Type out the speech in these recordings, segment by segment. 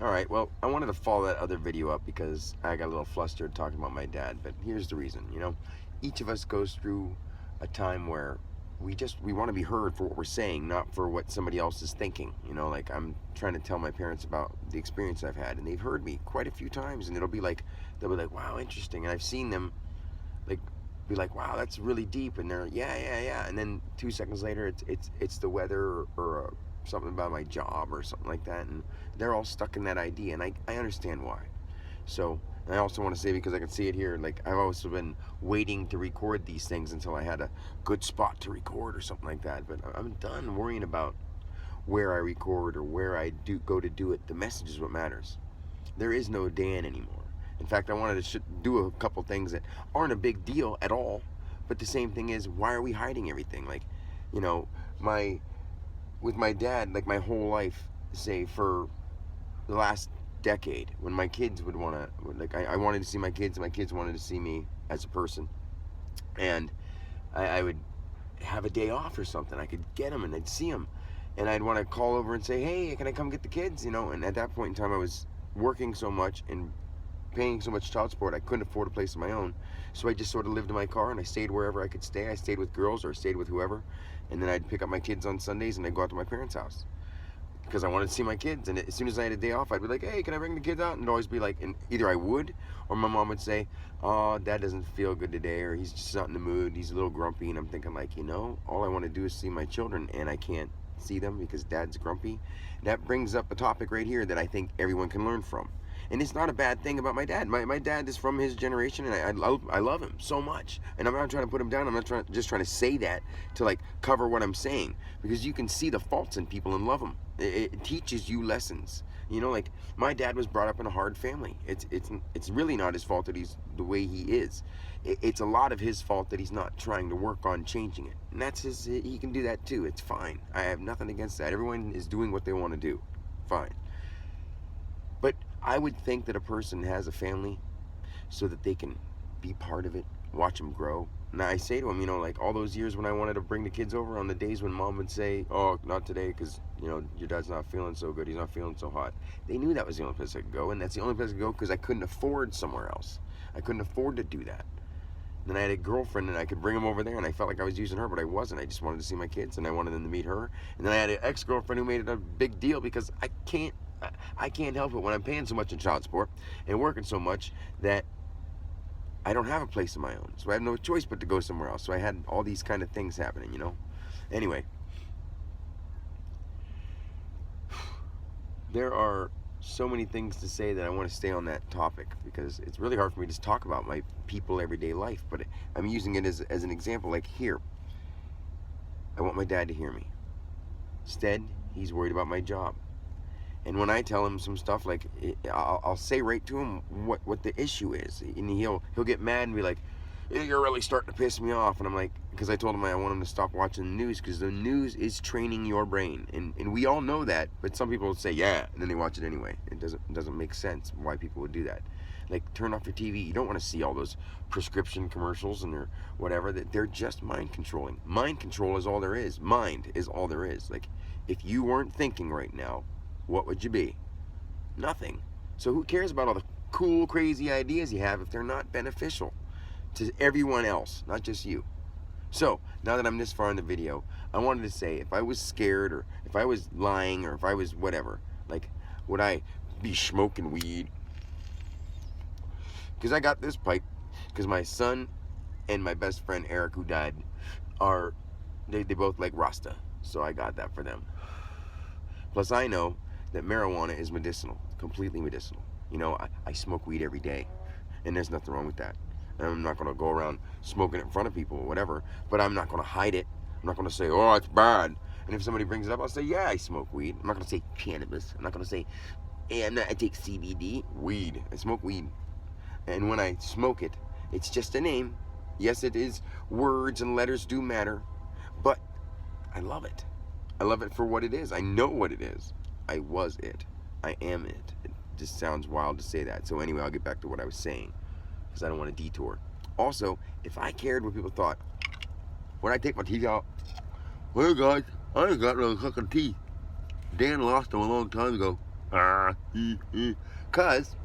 Alright, well, I wanted to follow that other video up because I got a little flustered talking about my dad, but here's the reason, each of us goes through a time where we want to be heard for what we're saying, not for what somebody else is thinking. Like I'm trying to tell my parents about the experience I've had, and they've heard me quite a few times, and they'll be like, wow, interesting. And I've seen them like be like, wow, that's really deep, and they're yeah, yeah, yeah, and then 2 seconds later it's the weather or something about my job or something like that, and they're all stuck in that idea, and I understand why. So, and I also want to say, because I can see it here, like I've also been waiting to record these things until I had a good spot to record or something like that, but I'm done worrying about where I record or where I go to do it. The message is what matters. There is no Dan anymore. In fact, I wanted to do a couple things that aren't a big deal at all, but the same thing is, why are we hiding everything? Like, you know, my with my dad, like my whole life, say for the last decade, when my kids would want to, like, I wanted to see my kids, and my kids wanted to see me as a person, and I would have a day off or something. I could get them and I'd see them, and I'd want to call over and say, hey, can I come get the kids? And at that point in time, I was working so much and paying so much child support, I couldn't afford a place of my own. So I just sort of lived in my car and I stayed wherever I could stay. I stayed with girls or I stayed with whoever, and then I'd pick up my kids on Sundays and I'd go out to my parents' house because I wanted to see my kids. And as soon as I had a day off, I'd be like, hey, can I bring the kids out? And it'd always be like, and either I would, or my mom would say, oh, dad doesn't feel good today, or he's just not in the mood, he's a little grumpy. And I'm thinking, like, all I want to do is see my children, and I can't see them because dad's grumpy. That brings up a topic right here that I think everyone can learn from. And it's not a bad thing about my dad. My dad is from his generation, and I love him so much. And I'm not trying to put him down. I'm not just trying to say that to like cover what I'm saying, because you can see the faults in people and love them. It teaches you lessons. Like my dad was brought up in a hard family. It's really not his fault that he's the way he is. It's a lot of his fault that he's not trying to work on changing it. And that's he can do that too. It's fine. I have nothing against that. Everyone is doing what they want to do. Fine. But I would think that a person has a family so that they can be part of it, watch them grow. And I say to them, like all those years when I wanted to bring the kids over, on the days when mom would say, oh, not today because, your dad's not feeling so good, he's not feeling so hot. They knew that was the only place I could go, and that's the only place I could go because I couldn't afford somewhere else. I couldn't afford to do that. Then I had a girlfriend and I could bring them over there, and I felt like I was using her, but I wasn't. I just wanted to see my kids and I wanted them to meet her. And then I had an ex-girlfriend who made it a big deal because I can't help it when I'm paying so much in child support and working so much that I don't have a place of my own. So I have no choice but to go somewhere else. So I had all these kind of things happening, Anyway, there are so many things to say that I want to stay on that topic because it's really hard for me to talk about my people everyday life, but I'm using it as an example. Like here, I want my dad to hear me. Instead, he's worried about my job. And when I tell him some stuff, like I'll say right to him what the issue is, and he'll get mad and be like, "You're really starting to piss me off." And I'm like, because I told him I want him to stop watching the news because the news is training your brain, and we all know that. But some people will say, "Yeah," and then they watch it anyway. It doesn't make sense why people would do that. Like, turn off your TV. You don't want to see all those prescription commercials and or whatever. That they're just mind controlling. Mind control is all there is. Mind is all there is. Like, if you weren't thinking right now, what would you be? Nothing. So who cares about all the cool, crazy ideas you have if they're not beneficial to everyone else, not just you? So, now that I'm this far in the video, I wanted to say, if I was scared or if I was lying or if I was whatever, like, would I be smoking weed? Because I got this pipe because my son and my best friend Eric, who died, they both like Rasta. So I got that for them. Plus I know that marijuana is medicinal, completely medicinal. I smoke weed every day, and there's nothing wrong with that. And I'm not going to go around smoking it in front of people or whatever, but I'm not going to hide it. I'm not going to say, oh, it's bad. And if somebody brings it up, I'll say, yeah, I smoke weed. I'm not going to say cannabis. I'm not going to say, hey, I take CBD. Weed. I smoke weed. And when I smoke it, it's just a name. Yes, it is. Words and letters do matter, but I love it. I love it for what it is. I know what it is. I was it. I am it. It just sounds wild to say that. So anyway, I'll get back to what I was saying because I don't want to detour. Also, if I cared what people thought, when I take my teeth out, well, guys, I ain't got no fucking teeth. Dan lost them a long time ago. Because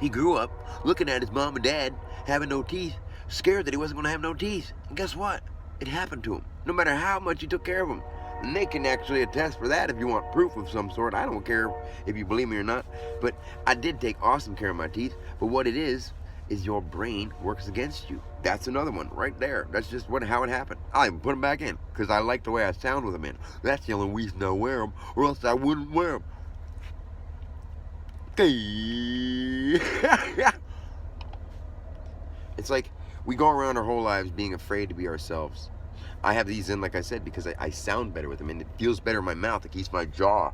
he grew up looking at his mom and dad having no teeth, scared that he wasn't going to have no teeth. And guess what? It happened to him, no matter how much he took care of them. And they can actually attest for that if you want proof of some sort. I don't care if you believe me or not. But I did take awesome care of my teeth. But what it is your brain works against you. That's another one right there. That's just how it happened. I even put them back in because I like the way I sound with them in. That's the only reason I wear them, or else I wouldn't wear them. It's like we go around our whole lives being afraid to be ourselves. I have these in, like I said, because I sound better with them, and it feels better in my mouth. It keeps my jaw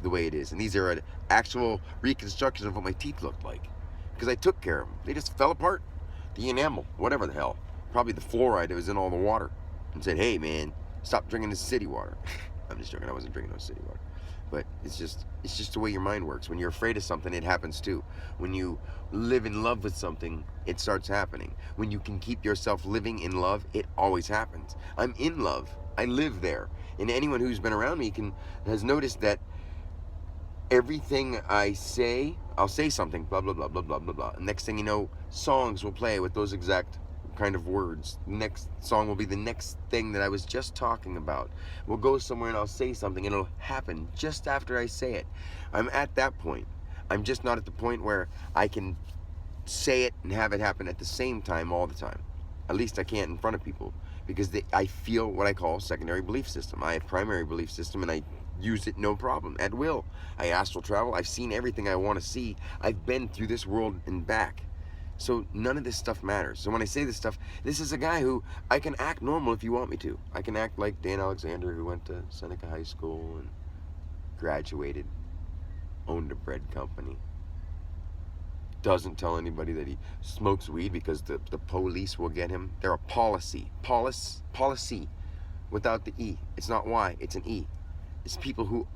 the way it is. And these are an actual reconstruction of what my teeth looked like, because I took care of them. They just fell apart. The enamel, whatever the hell, probably the fluoride that was in all the water, and said, hey man, stop drinking this city water. I'm just joking, I wasn't drinking no city water. But it's just the way your mind works. When you're afraid of something, it happens too. When you live in love with something, it starts happening. When you can keep yourself living in love, it always happens. I'm in love. I live there. And anyone who's been around me has noticed that everything I say, I'll say something, blah, blah, blah, blah, blah, blah, blah. And next thing you know, songs will play with those exact kind of words. The next song will be the next thing that I was just talking about. We'll go somewhere and I'll say something and it'll happen just after I say it. I'm at that point. I'm just not at the point where I can say it and have it happen at the same time all the time. At least I can't in front of people, because I feel what I call secondary belief system. I have primary belief system and I use it no problem, at will. I astral travel. I've seen everything I want to see. I've been through this world and back. So none of this stuff matters. So when I say this stuff, this is a guy who I can act normal if you want me to. I can act like Dan Alexander, who went to Seneca High School and graduated, owned a bread company, doesn't tell anybody that he smokes weed because the police will get him. They're a policy without the E. It's not Y, it's an E. It's people who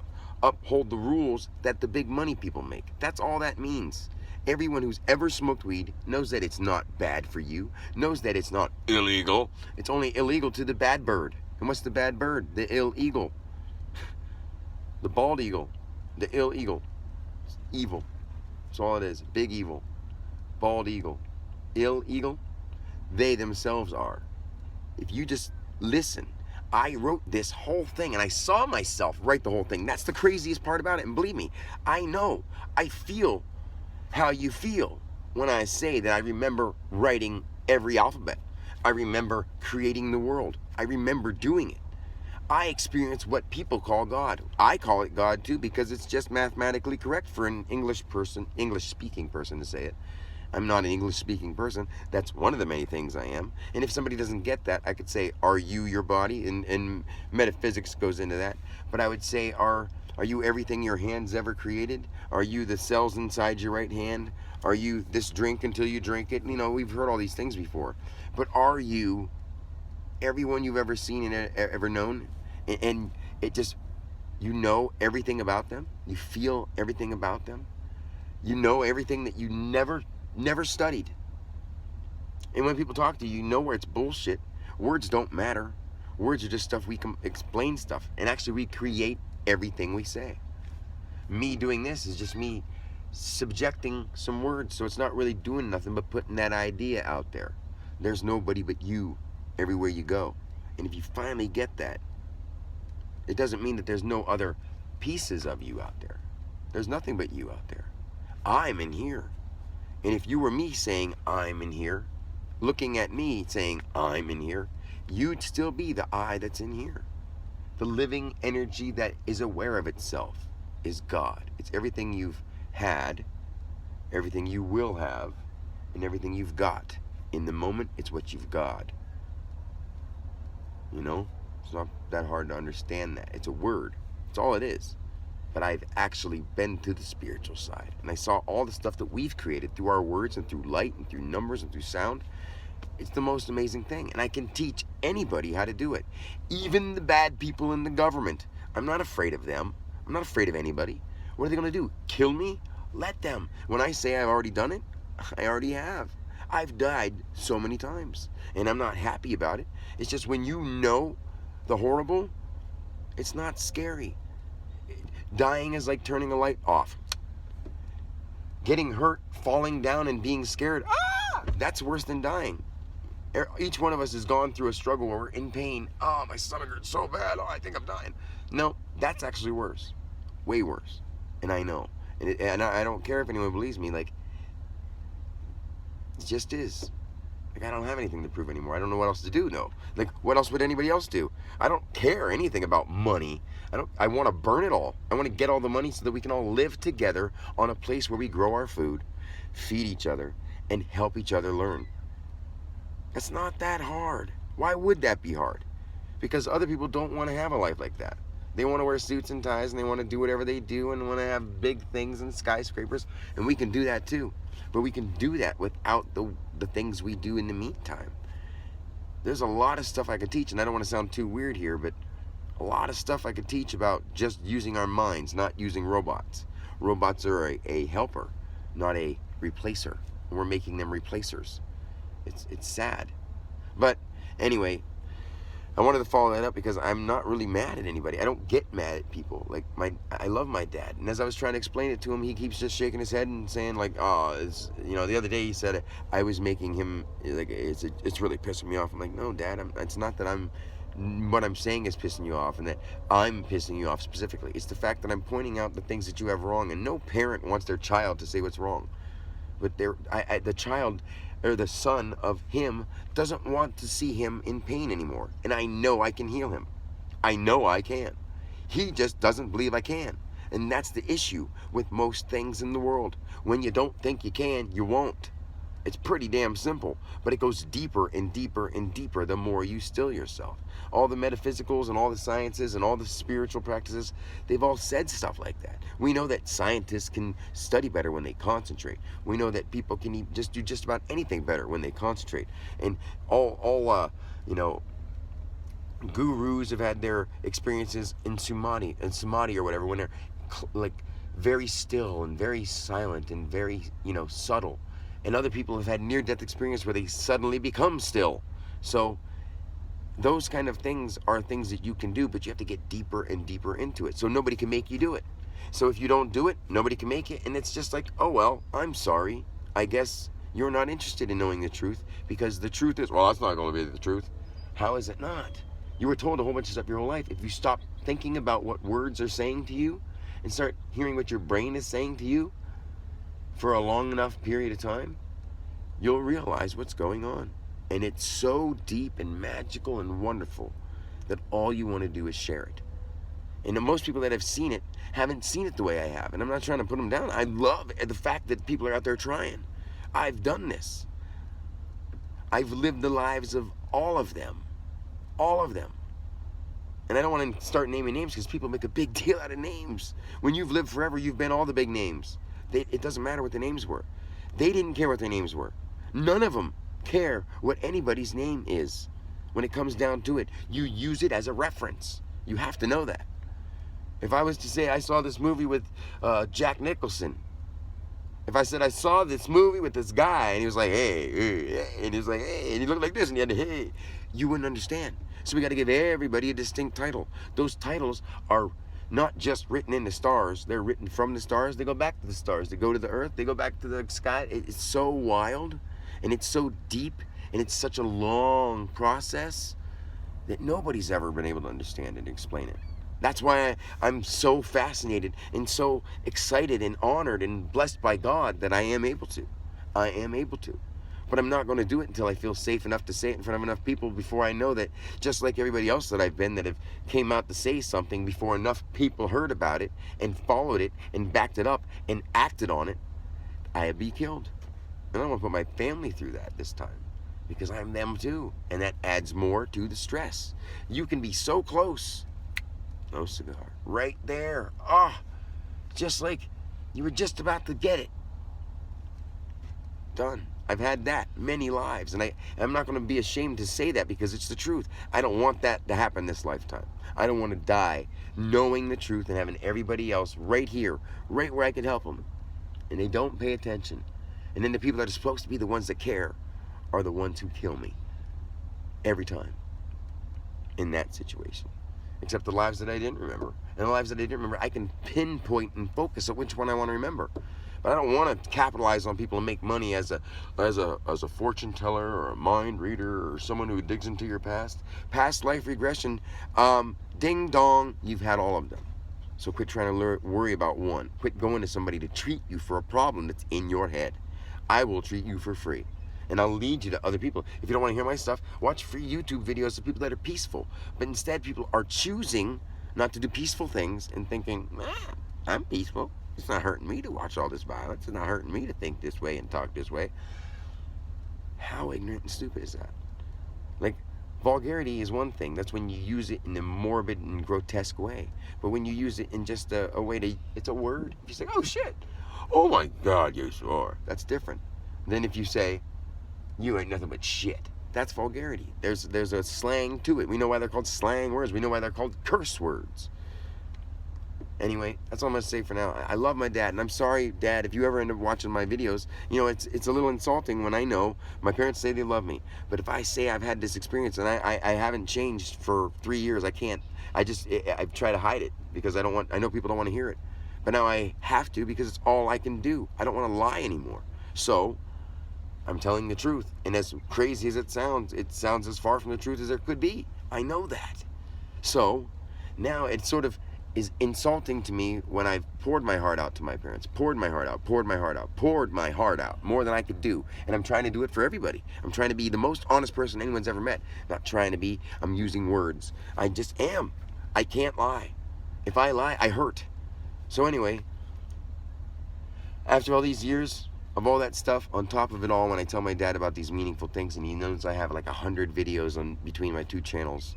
uphold the rules that the big money people make. That's all that means. Everyone who's ever smoked weed knows that it's not bad for you, knows that it's not illegal. It's only illegal to the bad bird. And what's the bad bird? The ill eagle. The bald eagle. The ill eagle. It's evil. That's all it is. Big evil. Bald eagle. Ill eagle. They themselves are. If you just listen. I wrote this whole thing and I saw myself write the whole thing. That's the craziest part about it. And believe me, I know. I feel how you feel when I say that I remember writing every alphabet. I remember creating the world. I remember doing it. I experience what people call God. I call it God too, because it's just mathematically correct for an English-speaking person to say it. I'm not an English-speaking person. That's one of the many things I am. And if somebody doesn't get that, I could say, are you your body? And metaphysics goes into that. But I would say, are you everything your hands ever created? Are you the cells inside your right hand? Are you this drink until you drink it? You know, we've heard all these things before. But are you everyone you've ever seen and ever known? And it just, you know everything about them? You feel everything about them? You know everything that you never studied. And when people talk to you, you know where it's bullshit. Words don't matter. Words are just stuff we can explain stuff. And actually we create everything we say. Me doing this is just me subjecting some words, so it's not really doing nothing but putting that idea out there. There's nobody but you everywhere you go. And if you finally get that, it doesn't mean that there's no other pieces of you out there. There's nothing but you out there. I'm in here. And if you were me saying I'm in here, looking at me saying I'm in here, you'd still be the I that's in here. The living energy that is aware of itself is God. It's everything you've had, everything you will have, and everything you've got. In the moment, it's what you've got. You know? It's not that hard to understand that. It's a word. It's all it is. But I've actually been to the spiritual side. And I saw all the stuff that we've created through our words and through light and through numbers and through sound. It's the most amazing thing. And I can teach anybody how to do it. Even the bad people in the government. I'm not afraid of them. I'm not afraid of anybody. What are they going to do? Kill me? Let them. When I say I've already done it, I already have. I've died so many times. And I'm not happy about it. It's just when you know the horrible, it's not scary. Dying is like turning a light off. Getting hurt, falling down, and being scared, that's worse than dying. Each one of us has gone through a struggle where we're in pain. Oh, my stomach hurts so bad. Oh, I think I'm dying. No, that's actually worse. Way worse. And I know. And I don't care if anyone believes me. Like, it just is. Like, I don't have anything to prove anymore. I don't know what else to do, no. Like, what else would anybody else do? I don't care anything about money. I want to burn it all. I want to get all the money so that we can all live together on a place where we grow our food, feed each other, and help each other learn. It's not that hard. Why would that be hard? Because other people don't want to have a life like that. They want to wear suits and ties, and they want to do whatever they do, and want to have big things and skyscrapers, and we can do that too. But we can do that without the things we do in the meantime. There's a lot of stuff I could teach, and I don't want to sound too weird here, but a lot of stuff I could teach about just using our minds, not using robots. Robots are a helper, not a replacer. We're making them replacers. It's sad. But anyway, I wanted to follow that up because I'm not really mad at anybody. I don't get mad at people. Like, I love my dad, and as I was trying to explain it to him, he keeps just shaking his head and saying like, "Oh, it's, you know." The other day he said I was making him like it's really pissing me off. I'm like, "No, Dad, it's not that what I'm saying is pissing you off, and that I'm pissing you off specifically. It's the fact that I'm pointing out the things that you have wrong, and no parent wants their child to say what's wrong, but the child." Or the son of him doesn't want to see him in pain anymore. And I know I can heal him. I know I can. He just doesn't believe I can. And that's the issue with most things in the world. When you don't think you can, you won't. It's pretty damn simple, but it goes deeper and deeper and deeper the more you still yourself. All the metaphysicals and all the sciences and all the spiritual practices, they've all said stuff like that. We know that scientists can study better when they concentrate. We know that people can just do just about anything better when they concentrate. And all gurus have had their experiences in samadhi or whatever, when they're like very still and very silent and very, subtle. And other people have had near-death experience where they suddenly become still. So those kind of things are things that you can do, but you have to get deeper and deeper into it. So nobody can make you do it. So if you don't do it, nobody can make it. And it's just like, oh, well, I'm sorry. I guess you're not interested in knowing the truth, because the truth is, well, that's not going to be the truth. How is it not? You were told a whole bunch of stuff your whole life. If you stop thinking about what words are saying to you and start hearing what your brain is saying to you, for a long enough period of time, you'll realize what's going on. And it's so deep and magical and wonderful that all you want to do is share it. And most people that have seen it haven't seen it the way I have. And I'm not trying to put them down. I love the fact that people are out there trying. I've done this. I've lived the lives of all of them. All of them. And I don't want to start naming names because people make a big deal out of names. When you've lived forever, you've been all the big names. It doesn't matter what the names were. They didn't care what their names were. None of them care what anybody's name is. When it comes down to it, you use it as a reference. You have to know that. If I was to say I saw this movie with Jack Nicholson, if I said I saw this movie with this guy, and he was like, hey, and he was like, hey, and he looked like this, and he had to, hey, you wouldn't understand. So we got to give everybody a distinct title. Those titles are not just written in the stars. They're written from the stars. They go back to the stars. They go to the earth. They go back to the sky. It's so wild, and it's so deep, and it's such a long process that nobody's ever been able to understand and explain it. That's why I'm so fascinated and so excited and honored and blessed by God that I am able to. I am able to. But I'm not going to do it until I feel safe enough to say it in front of enough people, before I know that, just like everybody else that I've been that have came out to say something, before enough people heard about it and followed it and backed it up and acted on it, I'd be killed. And I don't want to put my family through that this time, because I'm them too. And that adds more to the stress. You can be so close. No cigar. Right there. Just like you were just about to get it. Done. I've had that many lives, and I'm not going to be ashamed to say that, because it's the truth. I don't want that to happen this lifetime. I don't want to die knowing the truth and having everybody else right here, right where I can help them, and they don't pay attention. And then the people that are supposed to be the ones that care are the ones who kill me every time in that situation. Except the lives that I didn't remember. and the lives that I didn't remember, I can pinpoint and focus on which one I want to remember. But I don't want to capitalize on people and make money as a fortune teller or a mind reader or someone who digs into your past life regression. Ding dong, you've had all of them. So quit trying to worry about one. Quit going to somebody to treat you for a problem that's in your head. I will treat you for free. And I'll lead you to other people. If you don't want to hear my stuff, watch free YouTube videos of people that are peaceful. But instead, people are choosing not to do peaceful things and thinking, I'm peaceful. It's not hurting me to watch all this violence. It's not hurting me to think this way and talk this way. How ignorant and stupid is that? Like, vulgarity is one thing. That's when you use it in a morbid and grotesque way. But when you use it in just a way to, it's a word. If you say, oh shit, oh my God, you sure. That's different than if you say, you ain't nothing but shit. That's vulgarity. There's a slang to it. We know why they're called slang words. We know why they're called curse words. Anyway, that's all I'm going to say for now. I love my dad, and I'm sorry, Dad, if you ever end up watching my videos, you know, it's a little insulting when I know my parents say they love me. But if I say I've had this experience and I haven't changed for 3 years, I can't. I try to hide it because I know people don't want to hear it. But now I have to because it's all I can do. I don't want to lie anymore. So I'm telling the truth. And as crazy as it sounds as far from the truth as there could be. I know that. So now it sort of is insulting to me when I've poured my heart out to my parents, poured my heart out more than I could do. And I'm trying to do it for everybody. I'm trying to be the most honest person anyone's ever met. Not trying to be, I'm using words. I just am. I can't lie. If I lie, I hurt. So anyway, after all these years of all that stuff, on top of it all, when I tell my dad about these meaningful things, and he knows I have like 100 videos on between my 2 channels,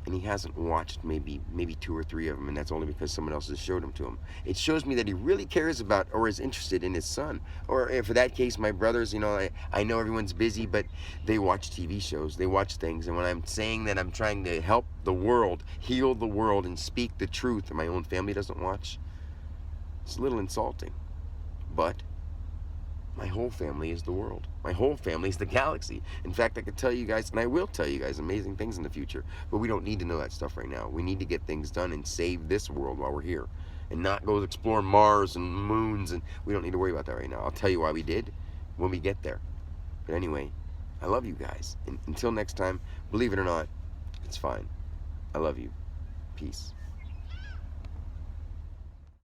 and he hasn't watched maybe 2 or 3 of them, and that's only because someone else has showed them to him. It shows me that he really cares about or is interested in his son. Or for that case, my brothers, you know, I know everyone's busy, but they watch TV shows, they watch things, and when I'm saying that I'm trying to help the world, heal the world, and speak the truth, and my own family doesn't watch, it's a little insulting. But my whole family is the world. My whole family is the galaxy. In fact, I could tell you guys, and I will tell you guys, amazing things in the future. But we don't need to know that stuff right now. We need to get things done and save this world while we're here. And not go explore Mars and moons. And we don't need to worry about that right now. I'll tell you why we did when we get there. But anyway, I love you guys. And until next time, believe it or not, it's fine. I love you. Peace.